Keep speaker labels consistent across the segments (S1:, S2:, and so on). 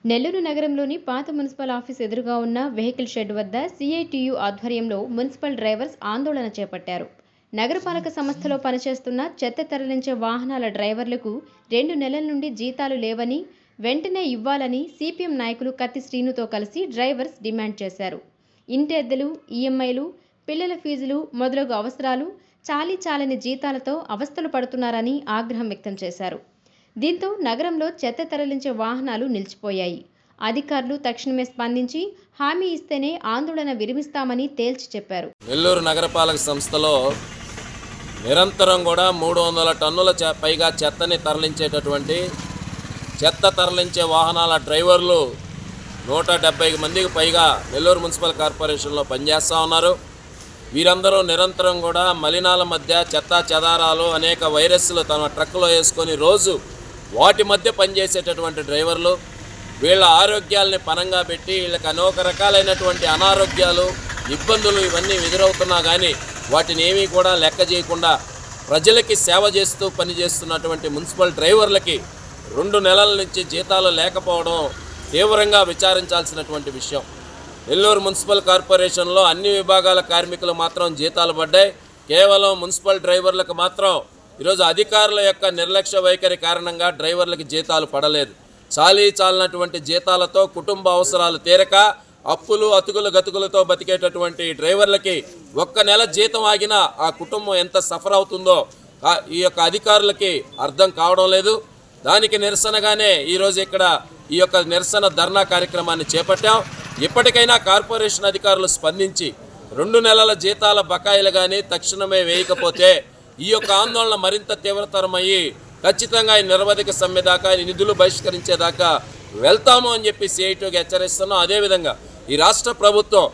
S1: నెల్లూరు నగరంలోని పాత municipal office ఎదురుగా ఉన్న వెహికల్ షెడ్ వద్ద సిఐటియు ఆధ్వర్యంలో మున్సిపల్ డ్రైవర్స్ ఆందోళన చేపట్టారు. నగరపాలక సంస్థలో పనిచేస్తున్న చెత్త తరలించే వాహనాల డ్రైవర్లకు 2 నెలల నుండి జీతాలు లేవని, వెంటనే ఇవ్వాలని సిపిఎం నాయకులు కత్తి శ్రీనుతో కలిసి డ్రైవర్స్ డిమాండ్ చేశారు. ఇంటి అద్దెలు, ఈఎంఐలు, పిల్లల ఫీజులు మొదలగు అవసరాలు చాలని జీతాలతో అవస్థలు పడుతున్నారని ఆగ్రహం వ్యక్తం చేశారు. దీంతో నగరంలో చెత్త తరలించే వాహనాలు నిలిచిపోయాయి. అధికారులు తక్షణమే స్పందించి హామీ ఇస్తేనే ఆందోళన విరమిస్తామని తేల్చి చెప్పారు.
S2: నెల్లూరు నగరపాలక సంస్థలో నిరంతరం కూడా 300 టన్నుల పైగా చెత్తని తరలించేటటువంటి చెత్త తరలించే వాహనాల డ్రైవర్లు 170 మందికి పైగా నెల్లూరు మున్సిపల్ కార్పొరేషన్లో పనిచేస్తూ ఉన్నారు. వీరందరూ నిరంతరం కూడా మలినాల మధ్య చెత్తా చెదారాలు, అనేక వైరస్లు తమ ట్రక్కులో వేసుకొని రోజు వాటి మధ్య పనిచేసేటటువంటి డ్రైవర్లు వీళ్ళ ఆరోగ్యాలని పనంగా పెట్టి వీళ్ళకి అనేక రకాలైనటువంటి అనారోగ్యాలు, ఇబ్బందులు ఇవన్నీ ఎదురవుతున్నా కానీ వాటిని ఏమీ కూడా లెక్క చేయకుండా ప్రజలకి సేవ చేస్తూ పనిచేస్తున్నటువంటి మున్సిపల్ డ్రైవర్లకి 2 నెలల నుంచి జీతాలు లేకపోవడం తీవ్రంగా విచారించాల్సినటువంటి విషయం. నెల్లూరు మున్సిపల్ కార్పొరేషన్లో అన్ని విభాగాల కార్మికులు మాత్రం జీతాలు పడ్డాయి. కేవలం మున్సిపల్ డ్రైవర్లకు మాత్రం ఈరోజు అధికారుల యొక్క నిర్లక్ష్య వైఖరి కారణంగా డ్రైవర్లకు జీతాలు పడలేదు. చాలినటువంటి జీతాలతో కుటుంబ అవసరాలు తీరక అప్పులు, అతుకులు, గతుకులతో బతికేటటువంటి డ్రైవర్లకి 1 నెల జీతం ఆగినా ఆ కుటుంబం ఎంత సఫర్ అవుతుందో ఈ యొక్క అధికారులకి అర్థం కావడం లేదు. దానికి నిరసనగానే ఈరోజు ఇక్కడ ఈ యొక్క నిరసన ధర్నా కార్యక్రమాన్ని చేపట్టాం. ఇప్పటికైనా కార్పొరేషన్ అధికారులు స్పందించి 2 నెలల జీతాల బకాయిలు కానీ తక్షణమే వేయకపోతే ఈ యొక్క ఆందోళన మరింత తీవ్రతరమయ్యి ఖచ్చితంగా ఈ నిరవధిక సమ్మె దాకా, నిధులు బహిష్కరించేదాకా వెళ్తాము అని చెప్పి సిఐటికి హెచ్చరిస్తున్నాం. అదేవిధంగా ఈ రాష్ట్ర ప్రభుత్వం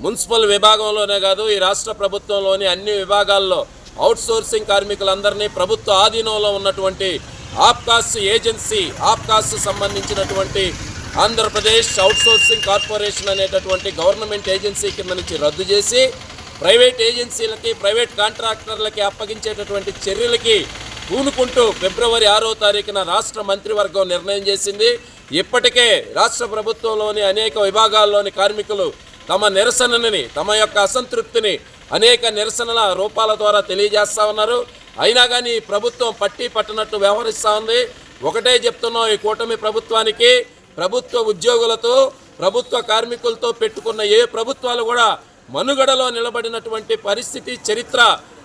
S2: మున్సిపల్ విభాగంలోనే కాదు, ఈ రాష్ట్ర ప్రభుత్వంలోని అన్ని విభాగాల్లో అవుట్సోర్సింగ్ కార్మికులందరినీ ప్రభుత్వ ఆధీనంలో ఉన్నటువంటి ఆప్కాస్ ఏజెన్సీ, ఆప్కాస్ సంబంధించినటువంటి ఆంధ్రప్రదేశ్ అవుట్సోర్సింగ్ కార్పొరేషన్ అనేటటువంటి గవర్నమెంట్ ఏజెన్సీ కింద నుంచి రద్దు చేసి ప్రైవేట్ ఏజెన్సీలకి, ప్రైవేట్ కాంట్రాక్టర్లకి అప్పగించేటటువంటి చర్యలకి పూనుకుంటూ ఫిబ్రవరి 6వ తారీఖున రాష్ట్ర మంత్రివర్గం నిర్ణయం చేసింది. ఇప్పటికే రాష్ట్ర ప్రభుత్వంలోని అనేక విభాగాల్లోని కార్మికులు తమ నిరసనని, తమ యొక్క అసంతృప్తిని అనేక నిరసనల రూపాల ద్వారా తెలియజేస్తూ ఉన్నారు. అయినా కానీ ప్రభుత్వం పట్టనట్టు వ్యవహరిస్తూ ఉంది. ఒకటే చెప్తున్నాం, ఈ కూటమి ప్రభుత్వానికి ప్రభుత్వ ఉద్యోగులతో, ప్రభుత్వ కార్మికులతో పెట్టుకున్న ఏ ప్రభుత్వాలు కూడా మనుగడలో నిలబడినటువంటి పరిస్థితి, చరిత్ర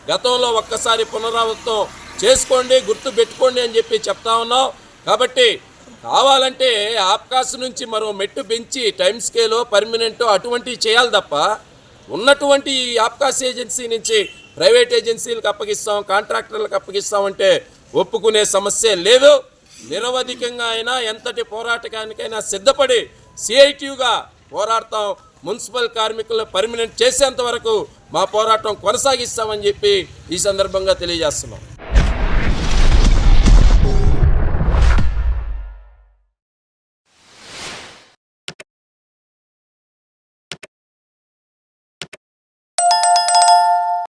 S2: గతంలో ఒక్కసారి పునరావృతం చేసుకోండి, గుర్తు పెట్టుకోండి అని చెప్పి చెప్తా ఉన్నాం. కాబట్టి కావాలంటే ఆప్కాస్ నుంచి మరో మెట్టు పెంచి టైం స్కేలో పర్మనెంట్ అటువంటివి చేయాలి తప్ప ఉన్నటువంటి ఈ ఆప్కాస్ ఏజెన్సీ నుంచి ప్రైవేట్ ఏజెన్సీలకు అప్పగిస్తాం, కాంట్రాక్టర్లకు అప్పగిస్తామంటే ఒప్పుకునే సమస్య లేదు. నిరవధికంగా అయినా ఎంతటి పోరాటకానికైనా సిద్ధపడి సిఐటియుగా పోరాడతాం. మున్సిపల్ కార్మికులను పర్మనెంట్ చేసేంత వరకు మా పోరాటం కొనసాగిస్తామని చెప్పి ఈ సందర్భంగా తెలియజేస్తున్నాం.